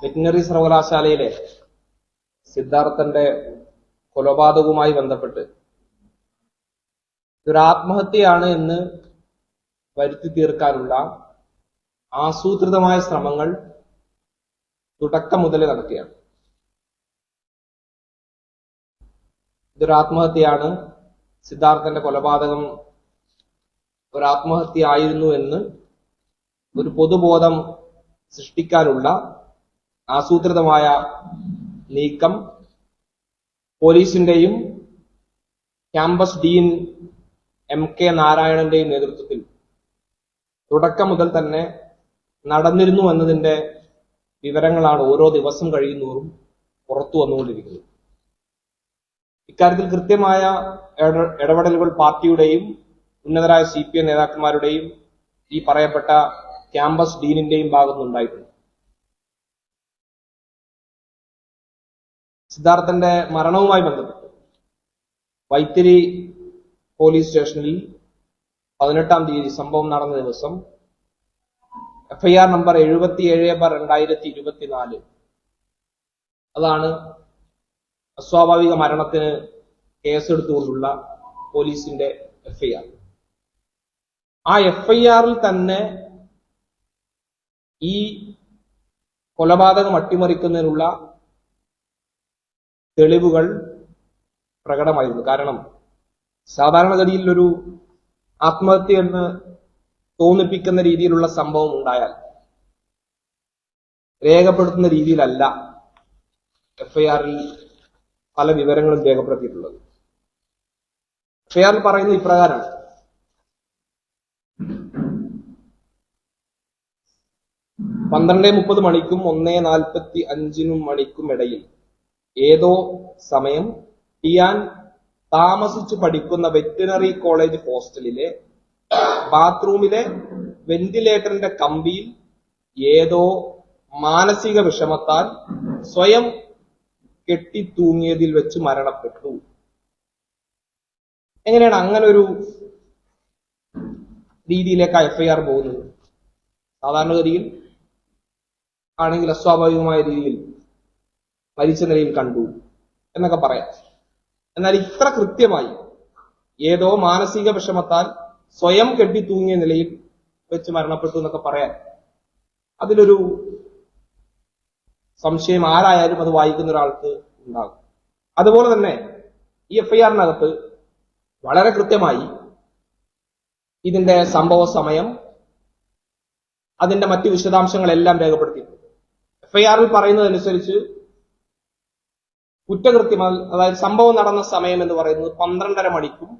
Veterinary സർവകലാശാലയിലെ സിദ്ധാർത്ഥന്റെ കൊലപാതകവുമായി ബന്ധപ്പെട്ട് ഇതൊരു ആത്മഹത്യയാണ് എന്ന് വരുത്തി തീർക്കാനുള്ള ആസൂത്രിതമായ ശ്രമങ്ങൾ തുടക്കം മുതൽ നടക്കുകയാണ്. ഇതൊരു ആത്മഹത്യയാണ്, സിദ്ധാർത്ഥന്റെ കൊലപാതകം ഒരു ആത്മഹത്യ ആയിരുന്നു എന്ന് ഒരു പൊതുബോധം സൃഷ്ടിക്കാനുള്ള ആസൂത്രിതമായ നീക്കം പോലീസിന്റെയും ക്യാമ്പസ് ഡീൻ MK നാരായണന്റെയും നേതൃത്വത്തിൽ തുടക്കം മുതൽ തന്നെ നടന്നിരുന്നു എന്നതിന്റെ വിവരങ്ങളാണ് ഓരോ ദിവസം കഴിയുന്നതോറും പുറത്തു വന്നുകൊണ്ടിരിക്കുന്നത്. ഇക്കാര്യത്തിൽ കൃത്യമായ ഇടപെടലുകൾ പാർട്ടിയുടെയും ഉന്നതരായ CPM നേതാക്കന്മാരുടെയും ഈ പറയപ്പെട്ട ക്യാമ്പസ് ഡീനിന്റെയും ഭാഗത്തുനിന്നുണ്ടായിട്ടുണ്ട്. സിദ്ധാർത്ഥന്റെ മരണവുമായി ബന്ധപ്പെട്ട് വൈത്തിരി പോലീസ് സ്റ്റേഷനിൽ 18-ാം തീയതി സംഭവം നടന്ന ദിവസം FIR നമ്പർ 77/2024 അതാണ് അസ്വാഭാവിക മരണത്തിന് കേസെടുത്തുകൊണ്ടുള്ള പോലീസിന്റെ FIR. ആ FIR-ൽ തന്നെ ഈ കൊലപാതകം അട്ടിമറിക്കുന്നതിനുള്ള തെളിവുകൾ പ്രകടമായിരുന്നു. കാരണം സാധാരണഗതിയിൽ ഒരു ആത്മഹത്യ എന്ന് തോന്നിപ്പിക്കുന്ന രീതിയിലുള്ള സംഭവം ഉണ്ടായാൽ രേഖപ്പെടുത്തുന്ന രീതിയിലല്ല FIR-ൽ പല വിവരങ്ങളും രേഖപ്പെടുത്തിയിട്ടുള്ളത്. FIR-ൽ പറയുന്നത് ഇപ്രകാരമാണ്: 12:30 മണിക്കും 1:45 മണിക്കും ഇടയിൽ ഏതോ സമയം ടിയാൻ താമസിച്ചു പഠിക്കുന്ന വെറ്റിനറി കോളേജ് ഹോസ്റ്റലിലെ ബാത്റൂമിലെ വെന്റിലേറ്ററിന്റെ കമ്പിയിൽ ഏതോ മാനസിക വിഷമത്താൽ സ്വയം കെട്ടിത്തൂങ്ങിയതിൽ വെച്ച് മരണപ്പെട്ടു. എങ്ങനെയാണ് അങ്ങനെ ഒരു രീതിയിലേക്ക് FIR പോകുന്നത്? സാധാരണഗതിയിൽ ആണെങ്കിൽ അസ്വാഭാവികമായ രീതിയിൽ മരിച്ച നിലയിൽ കണ്ടു എന്നൊക്കെ പറയാം. എന്നാൽ ഇത്ര കൃത്യമായി ഏതോ മാനസിക വിഷമത്താൽ സ്വയം കെട്ടിത്തൂങ്ങിയ നിലയിൽ വെച്ച് മരണപ്പെട്ടു എന്നൊക്കെ പറയാൻ അതിലൊരു സംശയം ആരായാലും അത് വായിക്കുന്ന ഒരാൾക്ക് ഉണ്ടാകും. അതുപോലെ തന്നെ ഈ FIR-നകത്ത് വളരെ കൃത്യമായി ഇതിന്റെ സംഭവ സമയം, അതിന്റെ മറ്റു വിശദാംശങ്ങളെല്ലാം രേഖപ്പെടുത്തിയിട്ടുണ്ട്. FIR-ൽ പറയുന്നതനുസരിച്ച് കുറ്റകൃത്യം, അതായത് സംഭവം നടന്ന സമയം എന്ന് പറയുന്നത് 12:30 മണിക്കും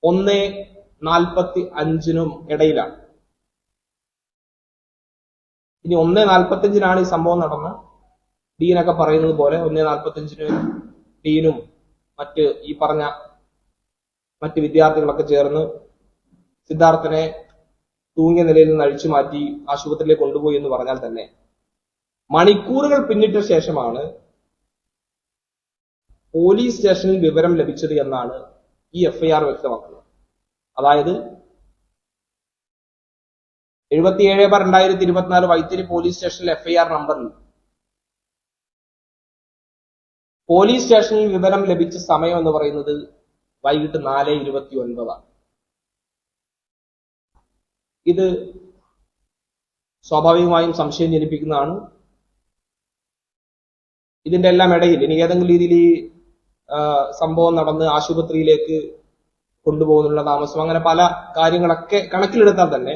1:45 ഇടയിലാണ്. ഇനി 1:45 ഈ സംഭവം നടന്ന ഡീനൊക്കെ പറയുന്നത് പോലെ 1:45 ഡീനും ഈ പറഞ്ഞ മറ്റ് വിദ്യാർത്ഥികളൊക്കെ ചേർന്ന് സിദ്ധാർത്ഥനെ തൂങ്ങിയ നിലയിൽ നിന്ന് അഴിച്ചു മാറ്റി ആശുപത്രിയിലേക്ക് കൊണ്ടുപോയി എന്ന് പറഞ്ഞാൽ തന്നെ മണിക്കൂറുകൾ പിന്നിട്ട ശേഷമാണ് പോലീസ് സ്റ്റേഷനിൽ വിവരം ലഭിച്ചത് എന്നാണ് ഈ FIR വ്യക്തമാക്കുന്നത്. അതായത് 77/2024 വൈത്തിരി പോലീസ് സ്റ്റേഷനിലെ FIR നമ്പറിൽ പോലീസ് സ്റ്റേഷനിൽ വിവരം ലഭിച്ച സമയം എന്ന് പറയുന്നത് വൈകിട്ട് 4:29. ഇത് സ്വാഭാവികമായും സംശയം ജനിപ്പിക്കുന്നതാണ്. ഇതിന്റെ എല്ലാം ഇടയിൽ ഇനി ഏതെങ്കിലും രീതിയിൽ ഈ സംഭവം നടന്ന് ആശുപത്രിയിലേക്ക് കൊണ്ടുപോകുന്നുള്ള താമസം, അങ്ങനെ പല കാര്യങ്ങളൊക്കെ കണക്കിലെടുത്താൽ തന്നെ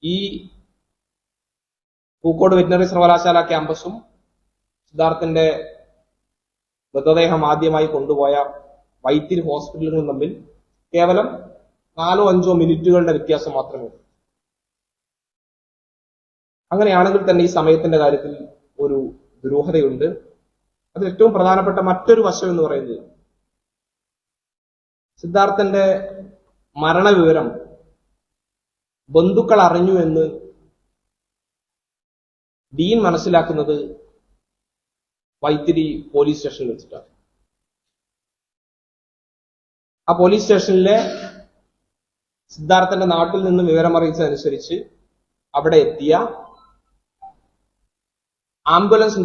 ഈ പൂക്കോട് വെറ്റിനറി സർവകലാശാല ക്യാമ്പസും സിദ്ധാർത്ഥന്റെ മൃതദേഹം ആദ്യമായി കൊണ്ടുപോയ വൈത്തിരി ഹോസ്പിറ്റലുകളും തമ്മിൽ കേവലം 4-5 മിനിറ്റുകളുടെ വ്യത്യാസം മാത്രമേ ഉള്ളൂ. അങ്ങനെയാണെങ്കിൽ തന്നെ ഈ സമയത്തിന്റെ കാര്യത്തിൽ ഒരു ദുരൂഹതയുണ്ട്. അതിൽ ഏറ്റവും പ്രധാനപ്പെട്ട മറ്റൊരു വശം എന്ന് പറയുന്നത് സിദ്ധാർത്ഥന്റെ മരണവിവരം ബന്ധുക്കൾ അറിഞ്ഞു എന്ന് ഡീൻ മനസ്സിലാക്കുന്നത് വൈത്തിരി പോലീസ് സ്റ്റേഷനിൽ വെച്ചിട്ടാണ്. ആ പോലീസ് സ്റ്റേഷനിലെ സിദ്ധാർത്ഥന്റെ നാട്ടിൽ നിന്ന് വിവരമറിയിച്ചതനുസരിച്ച് അവിടെ എത്തിയ ആംബുലൻസ്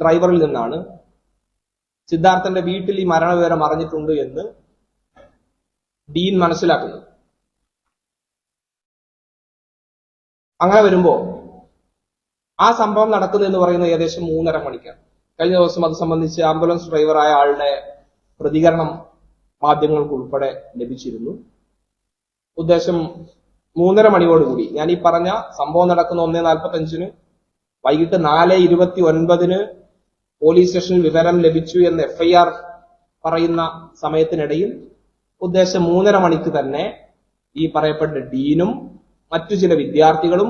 ഡ്രൈവറിൽ നിന്നാണ് സിദ്ധാർത്ഥന്റെ വീട്ടിൽ ഈ മരണവിവരം അറിഞ്ഞിട്ടുണ്ട് എന്ന് ഡീൻ മനസ്സിലാക്കുന്നത്. അങ്ങനെ വരുമ്പോ ആ സംഭവം നടക്കുന്നത് എന്ന് പറയുന്നത് ഏകദേശം 3:30 മണിക്കാണ്. കഴിഞ്ഞ ദിവസം അത് സംബന്ധിച്ച് ആംബുലൻസ് ഡ്രൈവറായ ആളുടെ പ്രതികരണം മാധ്യമങ്ങൾക്ക് ഉൾപ്പെടെ ലഭിച്ചിരുന്നു. ഉദ്ദേശം 3:30 മണിയോടുകൂടി, ഞാൻ ഈ പറഞ്ഞ സംഭവം നടക്കുന്ന 1:45 വൈകിട്ട് 4:29 പോലീസ് സ്റ്റേഷനിൽ വിവരം ലഭിച്ചു എന്ന് FIR പറയുന്ന സമയത്തിനിടയിൽ ഉദ്ദേശം 3:30 മണിക്ക് തന്നെ ഈ പറയപ്പെട്ട ഡീനും മറ്റു ചില വിദ്യാർത്ഥികളും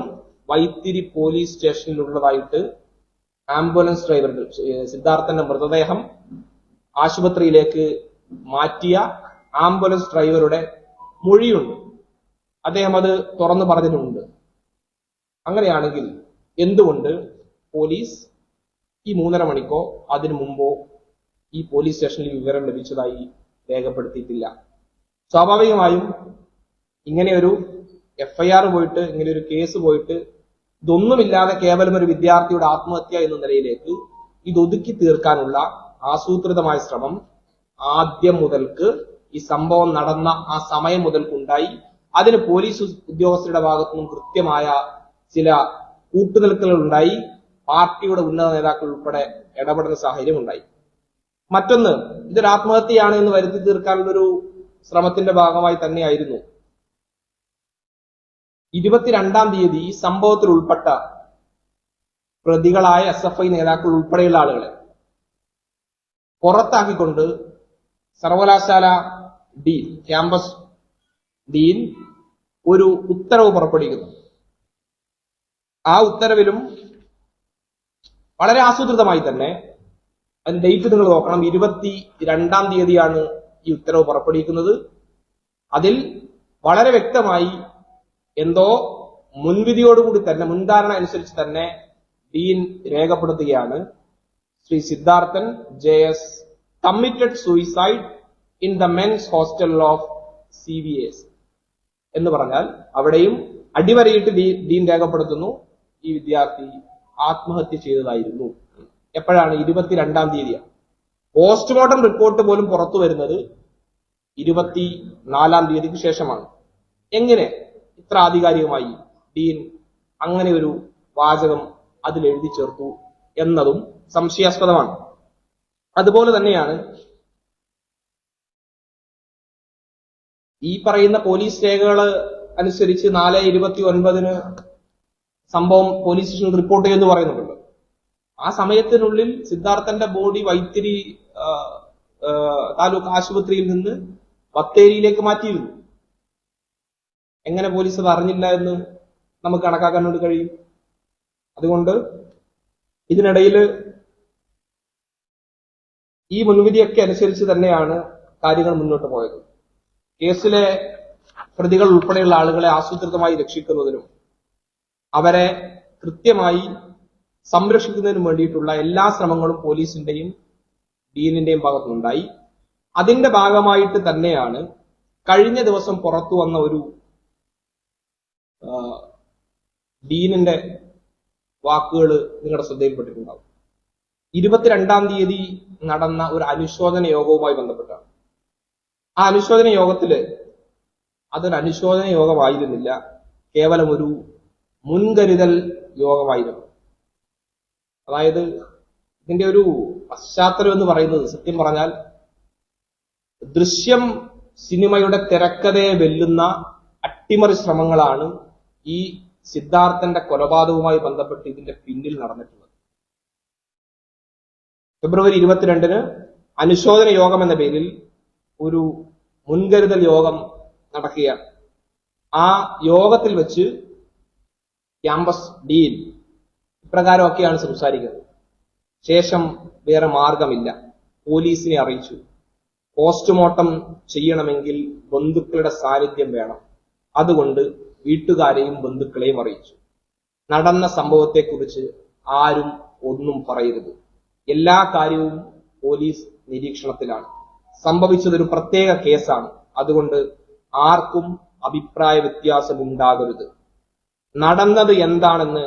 വൈത്തിരി പോലീസ് സ്റ്റേഷനിലുള്ളതായിട്ട് ആംബുലൻസ് ഡ്രൈവറുകൾ സിദ്ധാർത്ഥന്റെ മൃതദേഹം ആശുപത്രിയിലേക്ക് മാറ്റിയ ആംബുലൻസ് ഡ്രൈവറുടെ മൊഴിയുണ്ട്. അദ്ദേഹം അത് തുറന്നു പറഞ്ഞിട്ടുണ്ട്. അങ്ങനെയാണെങ്കിൽ എന്തുകൊണ്ട് പോലീസ് ഈ 3:30 മണിക്കോ അതിനു മുമ്പോ ഈ പോലീസ് സ്റ്റേഷനിൽ വിവരം ലഭിച്ചതായി രേഖപ്പെടുത്തിയിട്ടില്ല? സ്വാഭാവികമായും ഇങ്ങനെയൊരു FIR പോയിട്ട്, ഇങ്ങനെയൊരു കേസ് പോയിട്ട് ഇതൊന്നുമില്ലാതെ കേവലം ഒരു വിദ്യാർത്ഥിയുടെ ആത്മഹത്യ എന്ന നിലയിലേക്ക് ഇതൊതുക്കി തീർക്കാനുള്ള ആസൂത്രിതമായ ശ്രമം ആദ്യം മുതൽക്ക്, ഈ സംഭവം നടന്ന ആ സമയം മുതൽക്കുണ്ടായി. അതിന് പോലീസ് ഉദ്യോഗസ്ഥരുടെ ഭാഗത്തുനിന്നും കൃത്യമായ ചില കൂട്ടുനിൽക്കലുകൾ ഉണ്ടായി. പാർട്ടിയുടെ ഉന്നത നേതാക്കൾ ഉൾപ്പെടെ ഇടപെടുന്ന സാഹചര്യം ഉണ്ടായി. മറ്റൊന്ന്, ഇതൊരു ആത്മഹത്യയാണ് എന്ന് വരുത്തി തീർക്കാനുള്ളൊരു ശ്രമത്തിന്റെ ഭാഗമായി തന്നെയായിരുന്നു 22-ാം തീയതി ഈ സംഭവത്തിൽ ഉൾപ്പെട്ട പ്രതികളായ SFI നേതാക്കൾ ഉൾപ്പെടെയുള്ള ആളുകളെ പുറത്താക്കിക്കൊണ്ട് സർവകലാശാല ഡീൻ, ക്യാമ്പസ് ഡീൻ ഒരു ഉത്തരവ് പുറപ്പെടുവിക്കുന്നു. ആ ഉത്തരവിലും വളരെ ആസൂത്രിതമായി തന്നെ, അതിന് ഡേറ്റ് നിങ്ങൾ നോക്കണം, 22-ാം തീയതിയാണ് ഈ ഉത്തരവ് പുറപ്പെടുവിക്കുന്നത്. അതിൽ വളരെ വ്യക്തമായി എന്തോ മുൻവിധിയോടുകൂടി തന്നെ, മുൻധാരണ അനുസരിച്ച് തന്നെ ഡീൻ രേഖപ്പെടുത്തുകയാണ്, Shri Siddharthan JS committed suicide in the men's hostel of CVS എന്ന് പറഞ്ഞാൽ അവിടെയും അടിവരയിട്ട് ഡീൻ രേഖപ്പെടുത്തുന്നു ഈ വിദ്യാർത്ഥി ആത്മഹത്യ ചെയ്തതായിരുന്നു. എപ്പോഴാണ്? 22-ാം തീയതിയാണ്. പോസ്റ്റ്മോർട്ടം റിപ്പോർട്ട് പോലും പുറത്തു വരുന്നത് 24-ാം തീയതിക്ക് ശേഷമാണ്. എങ്ങനെ ഇത്ര ആധികാരികമായി ഡീൻ അങ്ങനെ ഒരു വാചകം അതിൽ എഴുതി ചേർത്തു എന്നതും സംശയാസ്പദമാണ്. അതുപോലെ തന്നെയാണ് ഈ പറയുന്ന പോലീസ് രേഖകൾ അനുസരിച്ച് 4:29 സംഭവം പോലീസ് സ്റ്റേഷനിൽ റിപ്പോർട്ട് ചെയ്യുമെന്ന് പറയുന്നുണ്ടല്ലോ. ആ സമയത്തിനുള്ളിൽ സിദ്ധാർത്ഥന്റെ ബോഡി വൈത്തിരി താലൂക്ക് ആശുപത്രിയിൽ നിന്ന് ബത്തേരിയിലേക്ക് മാറ്റിയിരുന്നു. എങ്ങനെ പോലീസ് അത് അറിഞ്ഞില്ല എന്ന് നമുക്ക് കണക്കാക്കാൻ വേണ്ടി കഴിയും. അതുകൊണ്ട് ഇതിനിടയിൽ ഈ മുൻവിധിയൊക്കെ അനുസരിച്ച് തന്നെയാണ് കാര്യങ്ങൾ മുന്നോട്ട് പോയത്. കേസിലെ പ്രതികൾ ഉൾപ്പെടെയുള്ള ആളുകളെ ആസൂത്രിതമായി രക്ഷിക്കുന്നതിനും അവരെ കൃത്യമായി സംരക്ഷിക്കുന്നതിനും വേണ്ടിയിട്ടുള്ള എല്ലാ ശ്രമങ്ങളും പോലീസിന്റെയും ഡീനിന്റെയും ഭാഗത്തുനിന്നുണ്ടായി. അതിന്റെ ഭാഗമായിട്ട് തന്നെയാണ് കഴിഞ്ഞ ദിവസം പുറത്തു വന്ന ഒരു ഡീനിന്റെ വാക്കുകൾ നിങ്ങളുടെ ശ്രദ്ധയിൽപ്പെട്ടിട്ടുണ്ടാവും. 22-ാം തീയതി നടന്ന ഒരു അനുശോചന യോഗവുമായി ബന്ധപ്പെട്ടാണ്. ആ അനുശോചന യോഗത്തില് അതൊരു അനുശോചന യോഗമായിരുന്നില്ല, കേവലം ഒരു മുൻകരുതൽ യോഗമായിരുന്നു. അതായത് ഇതിന്റെ ഒരു പശ്ചാത്തലം എന്ന് പറയുന്നത്, സത്യം പറഞ്ഞാൽ ദൃശ്യം സിനിമയുടെ തിരക്കഥയെ വെല്ലുന്ന അട്ടിമറി ശ്രമങ്ങളാണ് ഈ സിദ്ധാർത്ഥന്റെ കൊലപാതകവുമായി ബന്ധപ്പെട്ട് ഇതിന്റെ പിന്നിൽ നടന്നിട്ടുള്ളത്. ഫെബ്രുവരി 22-ന് അനുശോചന യോഗം എന്ന പേരിൽ ഒരു മുൻകരുതൽ യോഗം നടക്കുകയാണ്. ആ യോഗത്തിൽ വെച്ച് ക്യാമ്പസ് ഡീൻ ഇപ്രകാരമൊക്കെയാണ് സംസാരിക്കുന്നത്. ശേഷം വേറെ മാർഗമില്ല, പോലീസിനെ അറിയിച്ചു. പോസ്റ്റ്മോർട്ടം ചെയ്യണമെങ്കിൽ ബന്ധുക്കളുടെ സാന്നിധ്യം വേണം. അതുകൊണ്ട് വീട്ടുകാരെയും ബന്ധുക്കളെയും അറിയിച്ചു. നടന്ന സംഭവത്തെക്കുറിച്ച് ആരും ഒന്നും പറയരുത്. എല്ലാ കാര്യവും പോലീസ് നിരീക്ഷണത്തിലാണ്. സംഭവിച്ചതൊരു പ്രത്യേക കേസാണ്. അതുകൊണ്ട് ആർക്കും അഭിപ്രായ വ്യത്യാസം ഉണ്ടാകരുത്. നടന്നത് എന്താണെന്ന്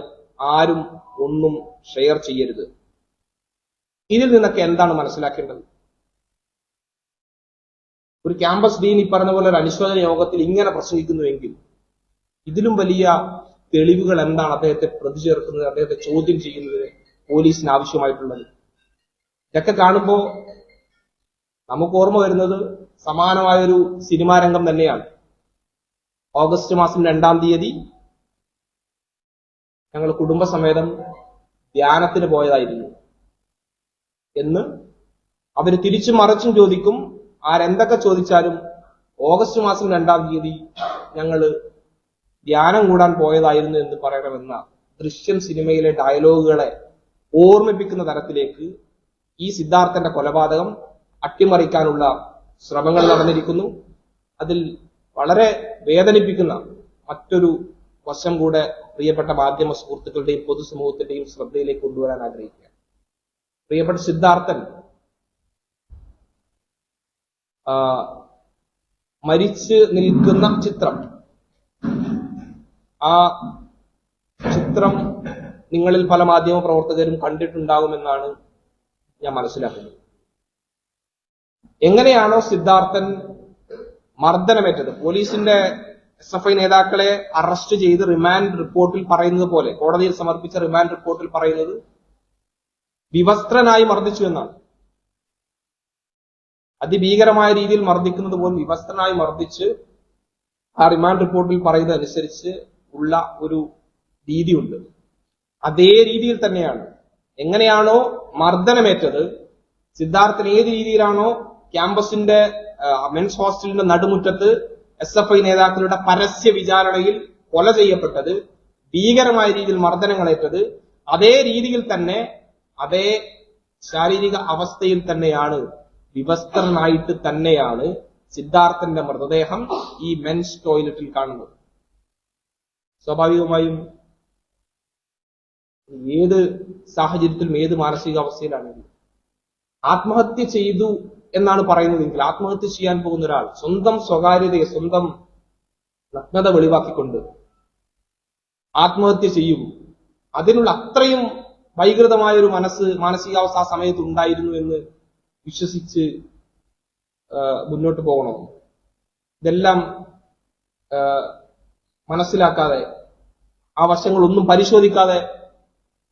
ആരും ഒന്നും ഷെയർ ചെയ്യരുത്. ഇതിൽ നിന്നൊക്കെ എന്താണ് മനസ്സിലാക്കേണ്ടത്? ഒരു ക്യാമ്പസ് ഡീൻ ഈ പറഞ്ഞ പോലെ ഒരു അനുശോചന യോഗത്തിൽ ഇങ്ങനെ പ്രസംഗിക്കുന്നുവെങ്കിൽ ഇതിലും വലിയ തെളിവുകൾ എന്താണ് അദ്ദേഹത്തെ പ്രതി ചേർക്കുന്നത്, അദ്ദേഹത്തെ ചോദ്യം ചെയ്യുന്നതിന് പോലീസിന് ആവശ്യമായിട്ടുള്ളത്? ഇതൊക്കെ കാണുമ്പോൾ നമുക്ക് ഓർമ്മ വരുന്നത് സമാനമായൊരു സിനിമാ രംഗം തന്നെയാണ്. ഓഗസ്റ്റ് മാസം 2-ാം തീയതി ഞങ്ങൾ കുടുംബസമേതം ധ്യാനത്തിന് പോയതായിരുന്നു എന്ന് അവര് തിരിച്ചും മറിച്ചും ചോദിക്കും. ആരെന്തൊക്കെ ചോദിച്ചാലും ഓഗസ്റ്റ് മാസം 2-ാം തീയതി ഞങ്ങള് ധ്യാനം കൂടാൻ പോയതായിരുന്നു എന്ന് പറയണമെന്ന ദൃശ്യം സിനിമയിലെ ഡയലോഗുകളെ ഓർമ്മിപ്പിക്കുന്ന തരത്തിലേക്ക് ഈ സിദ്ധാർത്ഥന്റെ കൊലപാതകം അട്ടിമറിക്കാനുള്ള ശ്രമങ്ങൾ നടന്നിരിക്കുന്നു. അതിൽ വളരെ വേദനിപ്പിക്കുന്ന മറ്റൊരു വശം കൂടെ പ്രിയപ്പെട്ട മാധ്യമ സുഹൃത്തുക്കളുടെയും പൊതുസമൂഹത്തിന്റെയും ശ്രദ്ധയിലേക്ക് കൊണ്ടുവരാൻ ആഗ്രഹിക്കുക. പ്രിയപ്പെട്ട സിദ്ധാർത്ഥൻ മരിച്ച് നിൽക്കുന്ന ചിത്രം, ആ ചിത്രം നിങ്ങളിൽ പല മാധ്യമ പ്രവർത്തകരും കണ്ടിട്ടുണ്ടാകുമെന്നാണ് ഞാൻ മനസ്സിലാക്കുന്നത്. എങ്ങനെയാണോ സിദ്ധാർത്ഥൻ മർദ്ദനമേറ്റത്, പോലീസിന്റെ SFI നേതാക്കളെ അറസ്റ്റ് ചെയ്ത് റിമാൻഡ് റിപ്പോർട്ടിൽ പറയുന്നത് പോലെ, കോടതിയിൽ സമർപ്പിച്ച റിമാൻഡ് റിപ്പോർട്ടിൽ പറയുന്നത് വിവസ്ത്രനായി മർദ്ദിച്ചു എന്നാണ്. അതിഭീകരമായ രീതിയിൽ മർദ്ദിക്കുന്നത് പോലും വിവസ്ത്രനായി മർദ്ദിച്ച് ആ റിമാൻഡ് റിപ്പോർട്ടിൽ പറയുന്നത് അനുസരിച്ച് ഉള്ള ഒരു രീതിയുണ്ട്. അതേ രീതിയിൽ തന്നെയാണ് എങ്ങനെയാണോ മർദ്ദനമേറ്റത്, സിദ്ധാർത്ഥൻ ഏത് രീതിയിലാണോ ക്യാമ്പസിന്റെ മെൻസ് ഹോസ്റ്റലിന്റെ നടുമുറ്റത്ത് SFI നേതാക്കളുടെ പരസ്യ വിചാരണയിൽ കൊല ചെയ്യപ്പെട്ടത്, ഭീകരമായ രീതിയിൽ മർദ്ദനങ്ങളേറ്റത്, അതേ രീതിയിൽ തന്നെ, അതേ ശാരീരിക അവസ്ഥയിൽ തന്നെയാണ്, വിവസ്ത്രനായിട്ട് തന്നെയാണ് സിദ്ധാർത്ഥന്റെ മൃതദേഹം ഈ മെൻസ് ടോയ്ലറ്റിൽ കാണുന്നത്. സ്വാഭാവികമായും ഏത് സാഹചര്യത്തിലും ഏത് മാനസികാവസ്ഥയിലാണെങ്കിലും ആത്മഹത്യ ചെയ്തു എന്നാണ് പറയുന്നതെങ്കിൽ, ആത്മഹത്യ ചെയ്യാൻ പോകുന്ന ഒരാൾ സ്വന്തം സ്വകാര്യതയെ, സ്വന്തം നഗ്നത വെളിവാക്കിക്കൊണ്ട് ആത്മഹത്യ ചെയ്യും, അതിനുള്ള അത്രയും വൈകൃതമായൊരു മാനസികാവസ്ഥ ആ സമയത്ത് ഉണ്ടായിരുന്നു എന്ന് വിശ്വസിച്ച് മുന്നോട്ട് പോകണം. ഇതെല്ലാം മനസ്സിലാക്കാതെ, ആ വശങ്ങളൊന്നും പരിശോധിക്കാതെ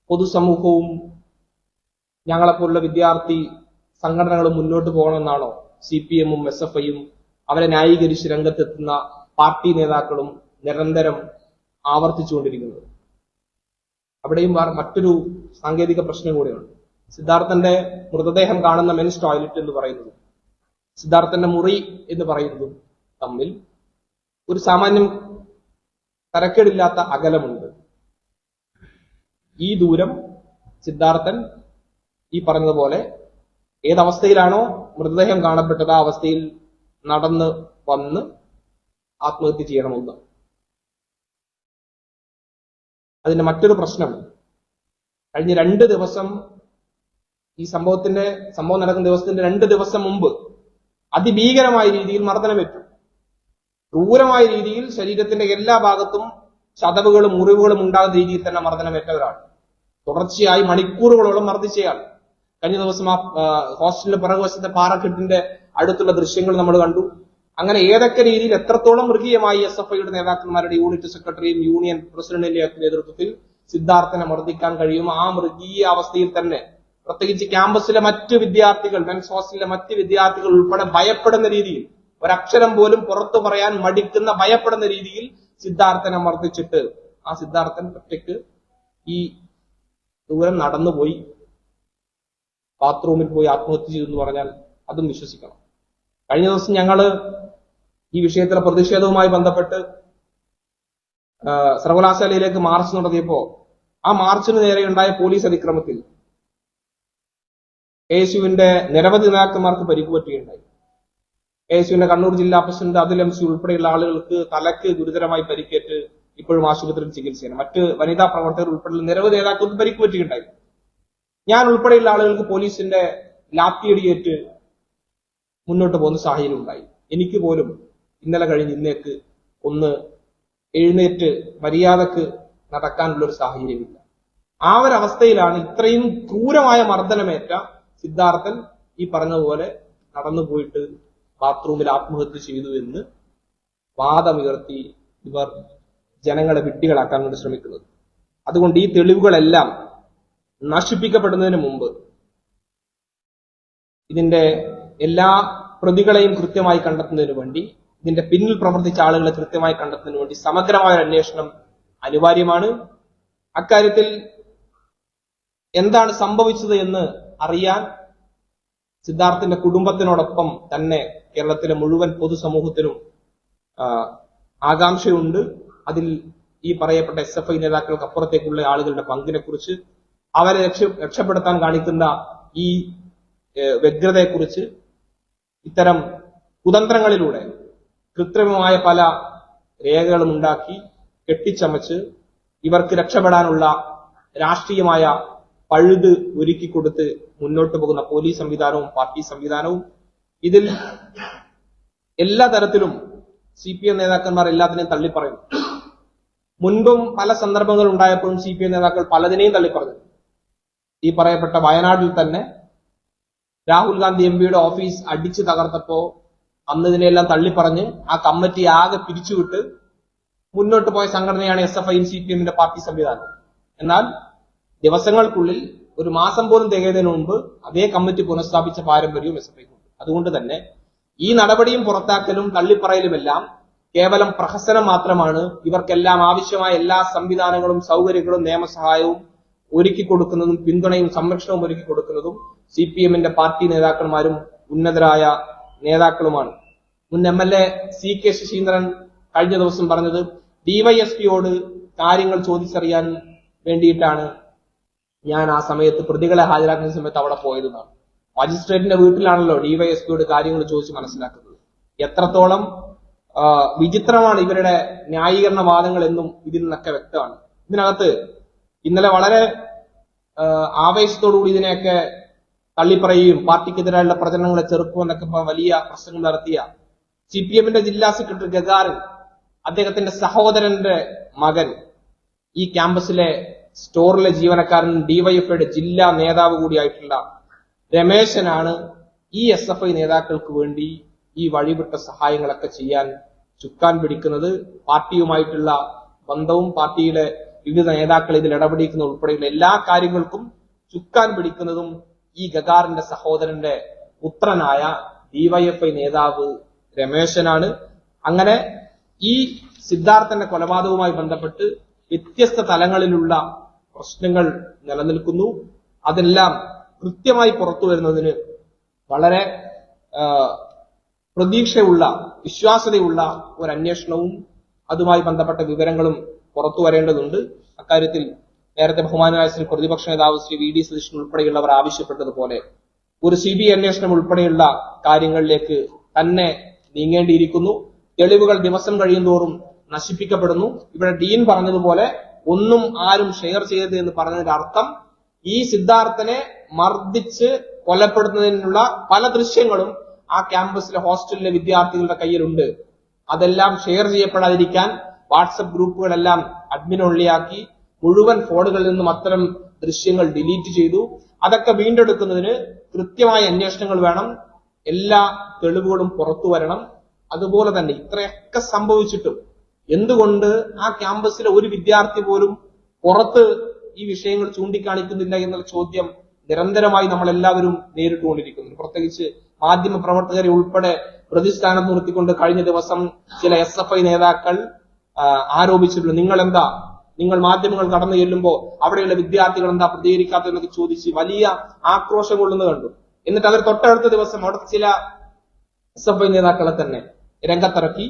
പൊതുസമൂഹവും ഞങ്ങളെപ്പോലുള്ള വിദ്യാർത്ഥി സംഘടനകളും മുന്നോട്ട് പോകണമെന്നാണോ CPM-ഉം SFI-യും അവരെ ന്യായീകരിച്ച് രംഗത്തെത്തുന്ന പാർട്ടി നേതാക്കളും നിരന്തരം ആവർത്തിച്ചുകൊണ്ടിരിക്കുന്നത്? അവിടെയും മറ്റൊരു സാങ്കേതിക പ്രശ്നം കൂടെയുണ്ട്. സിദ്ധാർത്ഥന്റെ മൃതദേഹം കാണുന്ന മെൻസ് ടോയ്ലറ്റ് എന്ന് പറയുന്നത് സിദ്ധാർത്ഥന്റെ മുറി എന്ന് പറയുന്നതും തമ്മിൽ ഒരു സാമാന്യം തരക്കേടില്ലാത്ത അകലമുണ്ട്. ഈ ദൂരം സിദ്ധാർത്ഥൻ ഈ പറഞ്ഞതുപോലെ ഏതവസ്ഥയിലാണോ മൃതദേഹം കാണപ്പെട്ടത് ആ അവസ്ഥയിൽ നടന്ന് വന്ന് ആത്മഹത്യ ചെയ്യണമെന്ന്. അതിന്റെ മറ്റൊരു പ്രശ്നം, കഴിഞ്ഞ 2 ദിവസം ഈ സംഭവം നടക്കുന്ന ദിവസത്തിന്റെ 2 ദിവസം മുമ്പ് അതിഭീകരമായ രീതിയിൽ മർദ്ദനമേറ്റു. ക്രൂരമായ രീതിയിൽ ശരീരത്തിന്റെ എല്ലാ ഭാഗത്തും ചതവുകളും മുറിവുകളും ഉണ്ടാകുന്ന രീതിയിൽ തന്നെ മർദ്ദനമേറ്റവരാണ്. തുടർച്ചയായി മണിക്കൂറുകളോളം മർദ്ദിച്ചയാൾ. കഴിഞ്ഞ ദിവസം ആ ഹോസ്റ്റലിന്റെ പിറകുവശത്തെ പാറക്കെട്ടിന്റെ അടുത്തുള്ള ദൃശ്യങ്ങൾ നമ്മൾ കണ്ടു. അങ്ങനെ ഏതൊക്കെ രീതിയിൽ എത്രത്തോളം മൃഗീയമായി SFI-യുടെ നേതാക്കന്മാരുടെ യൂണിറ്റ് സെക്രട്ടറിയും യൂണിയൻ പ്രസിഡന്റിന്റെ നേതൃത്വത്തിൽ സിദ്ധാർത്ഥനെ മർദ്ദിക്കാൻ കഴിയും, ആ മൃഗീയ അവസ്ഥയിൽ തന്നെ പ്രത്യേകിച്ച് ക്യാമ്പസിലെ മറ്റ് വിദ്യാർത്ഥികൾ, മെൻസ് ഹോസ്റ്റലിലെ മറ്റ് വിദ്യാർത്ഥികൾ ഉൾപ്പെടെ ഭയപ്പെടുന്ന രീതിയിൽ, ഒരക്ഷരം പോലും പുറത്തു പറയാൻ മടിക്കുന്ന, ഭയപ്പെടുന്ന രീതിയിൽ സിദ്ധാർത്ഥനെ മർദ്ദിച്ചിട്ട് ആ സിദ്ധാർത്ഥൻ ഒറ്റയ്ക്ക് ഈ ദൂരം നടന്നുപോയി ബാത്റൂമിൽ പോയി ആത്മഹത്യ ചെയ്തു എന്ന് പറഞ്ഞാൽ അതും വിശ്വസിക്കണം. കഴിഞ്ഞ ദിവസം ഞങ്ങള് ഈ വിഷയത്തിലെ പ്രതിഷേധവുമായി ബന്ധപ്പെട്ട് സർവകലാശാലയിലേക്ക് മാർച്ച് നടത്തിയപ്പോ ആ മാർച്ചിന് നേരെയുണ്ടായ പോലീസ് അതിക്രമത്തിൽ ASUവിന്റെ നിരവധി നേതാക്കന്മാർക്ക് പരിക്കുപറ്റുകയുണ്ടായി. ASUവിന്റെ കണ്ണൂർ ജില്ലാ പ്രസിഡന്റ് അതുൽ MC ഉൾപ്പെടെയുള്ള ആളുകൾക്ക് തലക്ക് ഗുരുതരമായി പരിക്കേറ്റ് ഇപ്പോഴും ആശുപത്രിയിൽ ചികിത്സയാണ്. മറ്റ് വനിതാ പ്രവർത്തകർ ഉൾപ്പെടെയുള്ള നിരവധി നേതാക്കൾക്ക് പരിക്കുപറ്റുകയുണ്ടായി. ഞാൻ ഉൾപ്പെടെയുള്ള ആളുകൾക്ക് പോലീസിന്റെ ലാത്തിയടിയേറ്റ് മുന്നോട്ട് പോകുന്ന സാഹചര്യം ഉണ്ടായി. എനിക്ക് പോലും ഇന്നലെ കഴിഞ്ഞ് ഇന്നേക്ക് ഒന്ന് എഴുന്നേറ്റ് മര്യാദക്ക് നടക്കാനുള്ള ഒരു സാഹചര്യമില്ല. ആ ഒരവസ്ഥയിലാണ് ഇത്രയും ക്രൂരമായ മർദ്ദനമേറ്റ സിദ്ധാർത്ഥൻ ഈ പറഞ്ഞതുപോലെ നടന്നുപോയിട്ട് ബാത്റൂമിൽ ആത്മഹത്യ ചെയ്തു എന്ന് വാദമുയർത്തി ഇവർ ജനങ്ങളെ വിഡ്ഢികളാക്കാൻ വേണ്ടി ശ്രമിക്കുന്നത്. അതുകൊണ്ട് ഈ തെളിവുകളെല്ലാം നശിപ്പിക്കപ്പെടുന്നതിന് മുമ്പ് ഇതിന്റെ എല്ലാ പ്രതികളെയും കൃത്യമായി കണ്ടെത്തുന്നതിന് വേണ്ടി, ഇതിന്റെ പിന്നിൽ പ്രവർത്തിച്ച ആളുകളെ കൃത്യമായി കണ്ടെത്തുന്നതിന് വേണ്ടി സമഗ്രമായ ഒരു അന്വേഷണം അനിവാര്യമാണ്. അക്കാര്യത്തിൽ എന്താണ് സംഭവിച്ചത് എന്ന് അറിയാൻ സിദ്ധാർത്ഥിന്റെ കുടുംബത്തിനോടൊപ്പം തന്നെ കേരളത്തിലെ മുഴുവൻ പൊതുസമൂഹത്തിനും ആകാംക്ഷയുണ്ട്. അതിൽ ഈ പറയപ്പെട്ട SFI നേതാക്കൾക്ക് അപ്പുറത്തേക്കുള്ള ആളുകളുടെ പങ്കിനെ കുറിച്ച്, അവരെ രക്ഷപ്പെടുത്താൻ കാണിക്കുന്ന ഈ വ്യഗ്രതയെക്കുറിച്ച്, ഇത്തരം കുതന്ത്രങ്ങളിലൂടെ കൃത്രിമമായ പല രേഖകളും ഉണ്ടാക്കി കെട്ടിച്ചമച്ച് ഇവർക്ക് രക്ഷപ്പെടാനുള്ള രാഷ്ട്രീയമായ പഴുത് ഒരുക്കിക്കൊടുത്ത് മുന്നോട്ട് പോകുന്ന പോലീസ് സംവിധാനവും പാർട്ടി സംവിധാനവും, ഇതിൽ എല്ലാ തരത്തിലും CPM നേതാക്കന്മാർ എല്ലാത്തിനെയും തള്ളിപ്പറയുന്നു. മുൻപും പല സന്ദർഭങ്ങൾ ഉണ്ടായപ്പോഴും CPM നേതാക്കൾ പലതിനെയും തള്ളിപ്പറഞ്ഞു. ഈ പറയപ്പെട്ട വയനാട്ടിൽ തന്നെ രാഹുൽ ഗാന്ധി MPയുടെ ഓഫീസ് അടിച്ചു തകർത്തപ്പോ അന്ന് ഇതിനെല്ലാം തള്ളിപ്പറഞ്ഞ് ആ കമ്മിറ്റി ആകെ പിരിച്ചുവിട്ട് മുന്നോട്ട് പോയ സംഘടനയാണ് SFI CPMന്റെ പാർട്ടി സംവിധാനം. എന്നാൽ ദിവസങ്ങൾക്കുള്ളിൽ, ഒരു മാസം പോലും തികയുന്നതിന് മുമ്പ് അതേ കമ്മിറ്റി പുനഃസ്ഥാപിച്ച പാരമ്പര്യവും SFIക്കുണ്ട്. അതുകൊണ്ട് തന്നെ ഈ നടപടിയും പുറത്താക്കലും തള്ളിപ്പറയലുമെല്ലാം കേവലം പ്രഹസനം മാത്രമാണ്. ഇവർക്കെല്ലാം ആവശ്യമായ എല്ലാ സംവിധാനങ്ങളും സൗകര്യങ്ങളും നിയമസഹായവും ഒരുക്കി കൊടുക്കുന്നതും പിന്തുണയും സംരക്ഷണവും ഒരുക്കി കൊടുക്കുന്നതും CPMന്റെ പാർട്ടി നേതാക്കന്മാരും ഉന്നതരായ നേതാക്കളുമാണ്. മുൻ MLA CK ശശീന്ദ്രൻ കഴിഞ്ഞ ദിവസം പറഞ്ഞത് DYSPയോട് കാര്യങ്ങൾ ചോദിച്ചറിയാൻ വേണ്ടിയിട്ടാണ് ഞാൻ ആ സമയത്ത് പ്രതികളെ ഹാജരാക്കുന്ന സമയത്ത് അവിടെ പോയതെന്നാണ്. മജിസ്ട്രേറ്റിന്റെ വീട്ടിലാണല്ലോ DYSPയോട് കാര്യങ്ങൾ ചോദിച്ച് മനസ്സിലാക്കുന്നത്. എത്രത്തോളം വിചിത്രമാണ് ഇവരുടെ ന്യായീകരണ വാദങ്ങൾ എന്നും ഇതിൽ നിന്നൊക്കെ വ്യക്തമാണ്. ഇതിനകത്ത് ഇന്നലെ വളരെ ആവേശത്തോടുകൂടി ഇതിനെയൊക്കെ തള്ളിപ്പറയുകയും പാർട്ടിക്കെതിരായുള്ള പ്രചരണങ്ങളെ ചെറുക്കുമെന്നൊക്കെ വലിയ പ്രശ്നങ്ങൾ നടത്തിയ CPMന്റെ ജില്ലാ സെക്രട്ടറി ഗഗാരൻ, അദ്ദേഹത്തിന്റെ സഹോദരന്റെ മകൻ, ഈ ക്യാമ്പസിലെ സ്റ്റോറിലെ ജീവനക്കാരൻ, DYFIയുടെ ജില്ലാ നേതാവ് കൂടിയായിട്ടുള്ള രമേശനാണ് ഈ SFI നേതാക്കൾക്ക് വേണ്ടി ഈ വഴിവിട്ട സഹായങ്ങളൊക്കെ ചെയ്യാൻ ചുക്കാൻ പിടിക്കുന്നത്. പാർട്ടിയുമായിട്ടുള്ള ബന്ധവും പാർട്ടിയിലെ വിവിധ നേതാക്കൾ ഇതിൽ ഇടപെടിക്കുന്ന ഉൾപ്പെടെയുള്ള എല്ലാ കാര്യങ്ങൾക്കും ചുക്കാൻ പിടിക്കുന്നതും ഈ ഗഗാറിന്റെ സഹോദരന്റെ പുത്രനായ DYFI നേതാവ് രമേശനാണ്. അങ്ങനെ ഈ സിദ്ധാർത്ഥന്റെ കൊലപാതകവുമായി ബന്ധപ്പെട്ട് വ്യത്യസ്ത തലങ്ങളിലുള്ള പ്രശ്നങ്ങൾ നിലനിൽക്കുന്നു. അതെല്ലാം കൃത്യമായി പുറത്തു വരുന്നതിന് വളരെ പ്രതീക്ഷയുള്ള, വിശ്വാസ്യതയുള്ള ഒരു അന്വേഷണവും അതുമായി ബന്ധപ്പെട്ട വിവരങ്ങളും പുറത്തു വരേണ്ടതുണ്ട്. അക്കാര്യത്തിൽ നേരത്തെ ബഹുമാനായ ശ്രീ പ്രതിപക്ഷ നേതാവ് ശ്രീ VD സതീശൻ ഉൾപ്പെടെയുള്ളവർ ആവശ്യപ്പെട്ടതുപോലെ ഒരു CBI അന്വേഷണം ഉൾപ്പെടെയുള്ള കാര്യങ്ങളിലേക്ക് തന്നെ നീങ്ങേണ്ടിയിരിക്കുന്നു. തെളിവുകൾ ദിവസം കഴിയുന്തോറും നശിപ്പിക്കപ്പെടുന്നു. ഇവിടെ ഡീൻ പറഞ്ഞതുപോലെ ഒന്നും ആരും ഷെയർ ചെയ്യരുത് എന്ന് പറഞ്ഞതിന്റെ അർത്ഥം ഈ സിദ്ധാർത്ഥനെ മർദ്ദിച്ച് കൊലപ്പെടുത്തുന്നതിനുള്ള പല ദൃശ്യങ്ങളും ആ ക്യാമ്പസിലെ ഹോസ്റ്റലിലെ വിദ്യാർത്ഥികളുടെ കയ്യിലുണ്ട്. അതെല്ലാം ഷെയർ ചെയ്യപ്പെടാതിരിക്കാൻ വാട്സപ്പ് ഗ്രൂപ്പുകളെല്ലാം അഡ്മിൻ ഒള്ളിയാക്കി മുഴുവൻ ഫോണുകളിൽ നിന്നും അത്തരം ദൃശ്യങ്ങൾ ഡിലീറ്റ് ചെയ്തു. അതൊക്കെ വീണ്ടെടുക്കുന്നതിന് കൃത്യമായ അന്വേഷണങ്ങൾ വേണം. എല്ലാ തെളിവുകളും പുറത്തു വരണം. അതുപോലെ തന്നെ ഇത്രയൊക്കെ സംഭവിച്ചിട്ടും എന്തുകൊണ്ട് ആ ക്യാമ്പസിലെ ഒരു വിദ്യാർത്ഥി പോലും പുറത്ത് ഈ വിഷയങ്ങൾ ചൂണ്ടിക്കാണിക്കുന്നില്ല എന്നുള്ള ചോദ്യം നിരന്തരമായി നമ്മൾ എല്ലാവരും നേരിട്ടുകൊണ്ടിരിക്കുന്നു. പ്രത്യേകിച്ച് മാധ്യമ പ്രവർത്തകരെ ഉൾപ്പെടെ പ്രതിസ്ഥാനത്ത് നിർത്തിക്കൊണ്ട് കഴിഞ്ഞ ദിവസം ചില SFI നേതാക്കൾ ആരോപിച്ചിട്ടുണ്ട്. നിങ്ങൾ മാധ്യമങ്ങൾ കടന്നു ചെല്ലുമ്പോൾ അവിടെയുള്ള വിദ്യാർത്ഥികൾ എന്താ പ്രതികരിക്കാത്തതെന്നൊക്കെ ചോദിച്ച് വലിയ ആക്രോശം കൊള്ളുന്നത് കണ്ടു. എന്നിട്ട് അതിന് തൊട്ടടുത്ത ദിവസം അവിടെ ചില SFI നേതാക്കളെ തന്നെ രംഗത്തിറക്കി.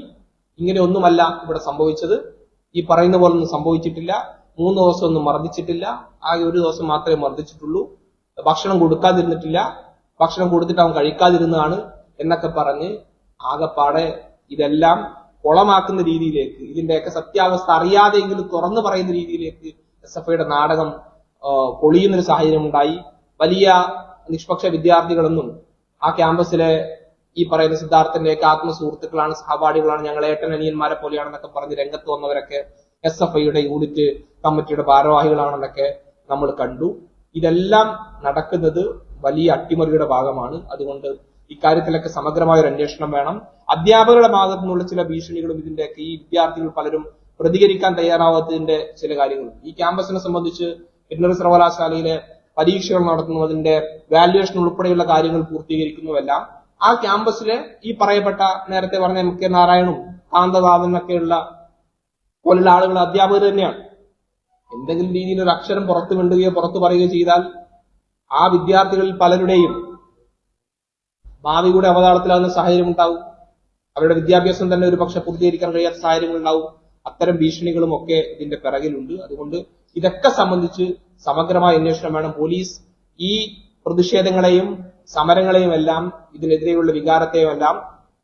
ഇങ്ങനെ ഒന്നുമല്ല ഇവിടെ സംഭവിച്ചത്, ഈ പറയുന്ന പോലൊന്നും സംഭവിച്ചിട്ടില്ല, 3 ദിവസം ഒന്നും മർദ്ദിച്ചിട്ടില്ല, ആകെ 1 ദിവസം മാത്രമേ മർദ്ദിച്ചിട്ടുള്ളൂ, ഭക്ഷണം കൊടുക്കാതിരുന്നിട്ടില്ല, ഭക്ഷണം കൊടുത്തിട്ട് അവൻ കഴിക്കാതിരുന്നതാണ് എന്നൊക്കെ പറഞ്ഞ് ആകെപ്പാടെ ഇതെല്ലാം കുളമാക്കുന്ന രീതിയിലേക്ക്, ഇതിന്റെയൊക്കെ സത്യാവസ്ഥ അറിയാതെയെങ്കിലും തുറന്നു പറയുന്ന രീതിയിലേക്ക് SFIയുടെ നാടകം പൊളിയുന്നൊരു സാഹചര്യം ഉണ്ടായി. വലിയ നിഷ്പക്ഷ വിദ്യാർത്ഥികളൊന്നും ആ ക്യാമ്പസിലെ ഈ പറയുന്ന സിദ്ധാർത്ഥന്റെയൊക്കെ ആത്മസുഹൃത്തുക്കളാണ്, സഹപാഠികളാണ്, ഞങ്ങൾ ഏട്ടനനിയന്മാരെ പോലെയാണെന്നൊക്കെ പറഞ്ഞ് രംഗത്ത് വന്നവരൊക്കെ SFIയുടെ യൂണിറ്റ് കമ്മിറ്റിയുടെ ഭാരവാഹികളാണെന്നൊക്കെ നമ്മൾ കണ്ടു. ഇതെല്ലാം നടക്കുന്നത് വലിയ അട്ടിമറിയുടെ ഭാഗമാണ്. അതുകൊണ്ട് ഇക്കാര്യത്തിലൊക്കെ സമഗ്രമായ ഒരു അന്വേഷണം വേണം. അധ്യാപകരുടെ ഭാഗത്തു നിന്നുള്ള ചില ഭീഷണികളും ഇതിന്റെയൊക്കെ ഈ വിദ്യാർത്ഥികൾ പലരും പ്രതികരിക്കാൻ തയ്യാറാവാത്തതിന്റെ ചില കാര്യങ്ങളും, ഈ ക്യാമ്പസിനെ സംബന്ധിച്ച് വെറ്റിനറി സർവകലാശാലയിലെ പരീക്ഷകൾ നടത്തുന്നതിന്റെ വാല്യുവേഷൻ ഉൾപ്പെടെയുള്ള കാര്യങ്ങൾ പൂർത്തീകരിക്കുന്നതെല്ലാം ആ ക്യാമ്പസിലെ ഈ പറയപ്പെട്ട നേരത്തെ പറഞ്ഞ MK നാരായണും കാന്തദാസനൊക്കെയുള്ള പോലുള്ള ആളുകൾ അധ്യാപകർ തന്നെയാണ്. എന്തെങ്കിലും രീതിയിൽ ഒരു അക്ഷരം പുറത്തു വിടുകയോ പുറത്തു പറയുകയോ ചെയ്താൽ ആ വിദ്യാർത്ഥികളിൽ പലരുടെയും ഭാവി കൂടെ അവതാളത്തിലാകുന്ന സാഹചര്യം ഉണ്ടാവും. അവരുടെ വിദ്യാഭ്യാസം തന്നെ ഒരു പക്ഷെ പൂർത്തീകരിക്കാൻ കഴിയാത്ത സാഹചര്യങ്ങൾ ഉണ്ടാവും. അത്തരം ഭീഷണികളും ഒക്കെ ഇതിന്റെ പിറകിലുണ്ട്. അതുകൊണ്ട് ഇതൊക്കെ സംബന്ധിച്ച് സമഗ്രമായ അന്വേഷണം വേണം. പോലീസ് ഈ പ്രതിഷേധങ്ങളെയും സമരങ്ങളെയും എല്ലാം, ഇതിനെതിരെയുള്ള വികാരത്തെയും എല്ലാം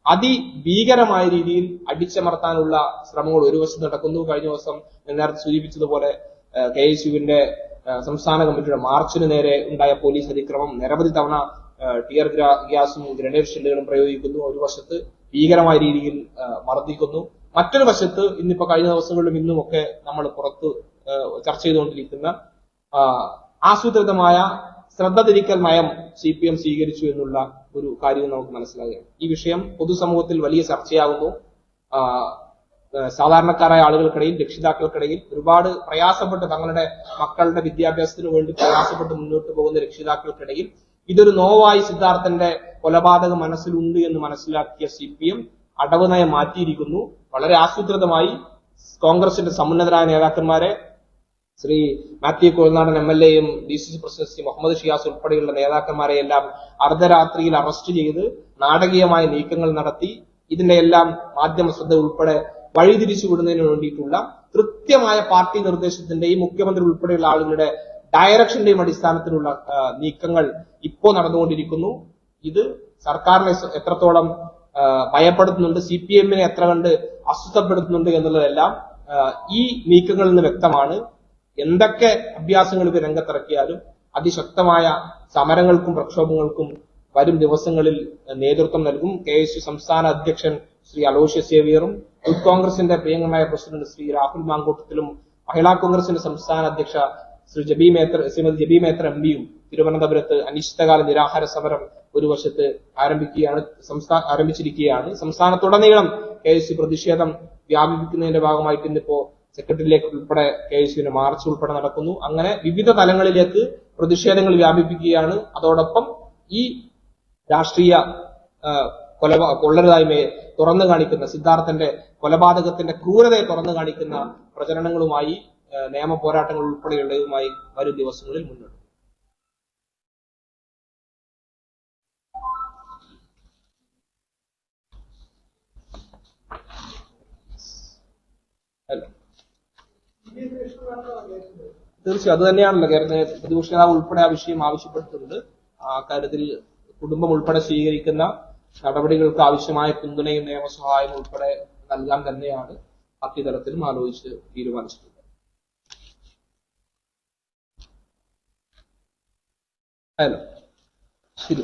അതിഭീകരമായ രീതിയിൽ അടിച്ചമർത്താനുള്ള ശ്രമങ്ങൾ ഒരു വശത്ത് നടക്കുന്നു. കഴിഞ്ഞ ദിവസം നേരത്തെ സൂചിപ്പിച്ചതുപോലെ KSUവിന്റെ സംസ്ഥാന കമ്മിറ്റിയുടെ മാർച്ചിന് നേരെ ഉണ്ടായ പോലീസ് അതിക്രമം, നിരവധി തവണ ടിയർ ഗ്യാസും ഗ്രനേഡ് ഷെല്ലുകളും പ്രയോഗിക്കുന്നു. ഒരു വശത്ത് ഭീകരമായ രീതിയിൽ മർദ്ദിക്കുന്നു. മറ്റൊരു വശത്ത് ഇന്നിപ്പോ കഴിഞ്ഞ ദിവസങ്ങളിലും ഇന്നുമൊക്കെ നമ്മൾ പുറത്ത് ചർച്ച ചെയ്തുകൊണ്ടിരിക്കുന്ന ആസൂത്രിതമായ ശ്രദ്ധ തിരിക്കൽ നയം CPM സ്വീകരിച്ചു എന്നുള്ള ഒരു കാര്യം നമുക്ക് മനസ്സിലാകുകയാണ്. ഈ വിഷയം പൊതുസമൂഹത്തിൽ വലിയ ചർച്ചയാകുന്നു. സാധാരണക്കാരായ ആളുകൾക്കിടയിൽ, രക്ഷിതാക്കൾക്കിടയിൽ ഒരുപാട് പ്രയാസപ്പെട്ട് തങ്ങളുടെ മക്കളുടെ വിദ്യാഭ്യാസത്തിന് വേണ്ടി പ്രയാസപ്പെട്ട് മുന്നോട്ട് പോകുന്ന രക്ഷിതാക്കൾക്കിടയിൽ ഇതൊരു നോവായി സിദ്ധാർത്ഥന്റെ കൊലപാതകം മനസ്സിലുണ്ട് എന്ന് മനസ്സിലാക്കിയ CPM അടവ് നയം മാറ്റിയിരിക്കുന്നു. വളരെ ആസൂത്രിതമായി കോൺഗ്രസിന്റെ സമുന്നതരായ നേതാക്കന്മാരെ, ശ്രീ മാത്യു കോഴനാടൻ MLAയും DCC പ്രസിഡന്റ് മുഹമ്മദ് ഷിയാസ് ഉൾപ്പെടെയുള്ള നേതാക്കന്മാരെ എല്ലാം അർദ്ധരാത്രിയിൽ അറസ്റ്റ് ചെയ്ത് നാടകീയമായ നീക്കങ്ങൾ നടത്തി ഇതിന്റെ എല്ലാം മാധ്യമ ശ്രദ്ധ ഉൾപ്പെടെ വഴിതിരിച്ചു വിടുന്നതിന് വേണ്ടിയിട്ടുള്ള കൃത്യമായ പാർട്ടി നിർദ്ദേശത്തിന്റെയും മുഖ്യമന്ത്രി ഉൾപ്പെടെയുള്ള ആളുകളുടെ ഡയറക്ഷന്റെയും അടിസ്ഥാനത്തിലുള്ള നീക്കങ്ങൾ ഇപ്പോൾ നടന്നുകൊണ്ടിരിക്കുന്നു. ഇത് സർക്കാരിനെ എത്രത്തോളം ഭയപ്പെടുത്തുന്നുണ്ട്, CPMനെ എത്ര കണ്ട് അസ്വസ്ഥപ്പെടുത്തുന്നുണ്ട് എന്നുള്ളതെല്ലാം ഈ നീക്കങ്ങളിൽ നിന്ന് വ്യക്തമാണ്. എന്തൊക്കെ അഭ്യാസങ്ങൾ ഇവർ രംഗത്തിറക്കിയാലും അതിശക്തമായ സമരങ്ങൾക്കും പ്രക്ഷോഭങ്ങൾക്കും വരും ദിവസങ്ങളിൽ നേതൃത്വം നൽകും. KSU സംസ്ഥാന അധ്യക്ഷൻ ശ്രീ അലോഷ്യസ് സേവ്യറും യൂത്ത് കോൺഗ്രസിന്റെ പ്രിയങ്കരനായ പ്രസിഡന്റ് ശ്രീ രാഹുൽ മാങ്കൂട്ടത്തിലും മഹിളാ കോൺഗ്രസിന്റെ സംസ്ഥാന അധ്യക്ഷ ശ്രീമതി ജബി മേത്ര MPയും തിരുവനന്തപുരത്ത് അനിശ്ചിതകാല നിരാഹാര സമരം ഒരു വശത്ത് ആരംഭിച്ചിരിക്കുകയാണ്. സംസ്ഥാനത്തുടനീളം KSU പ്രതിഷേധം വ്യാപിപ്പിക്കുന്നതിന്റെ ഭാഗമായിട്ട് ഇന്നിപ്പോ സെക്രട്ടറിയിലേക്ക് ഉൾപ്പെടെ KSUവിന്റെ മാർച്ച് ഉൾപ്പെടെ നടക്കുന്നു. അങ്ങനെ വിവിധ തലങ്ങളിലേക്ക് പ്രതിഷേധങ്ങൾ വ്യാപിപ്പിക്കുകയാണ്. അതോടൊപ്പം ഈ രാഷ്ട്രീയ കൊള്ളരുതായ്മയെ തുറന്നു കാണിക്കുന്ന, സിദ്ധാർത്ഥന്റെ കൊലപാതകത്തിന്റെ ക്രൂരതയെ തുറന്നു കാണിക്കുന്ന പ്രചരണങ്ങളുമായി നിയമ പോരാട്ടങ്ങൾ ഉൾപ്പെടെയുള്ളതുമായി വരും ദിവസങ്ങളിൽ മുന്നോട്ട്. തീർച്ചയായും അത് തന്നെയാണല്ലോ പ്രതിപക്ഷ നേതാവ് ഉൾപ്പെടെ ആ വിഷയം ആവശ്യപ്പെട്ടിട്ടുണ്ട്. ആ കാര്യത്തിൽ കുടുംബം ഉൾപ്പെടെ സ്വീകരിക്കുന്ന നടപടികൾക്ക് ആവശ്യമായ പിന്തുണയും നിയമസഹായവും ഉൾപ്പെടെ നൽകാൻ തന്നെയാണ് പാർട്ടി തലത്തിലും ആലോചിച്ച് തീരുമാനിച്ചിട്ടുള്ളത്. ഹലോ ശരി.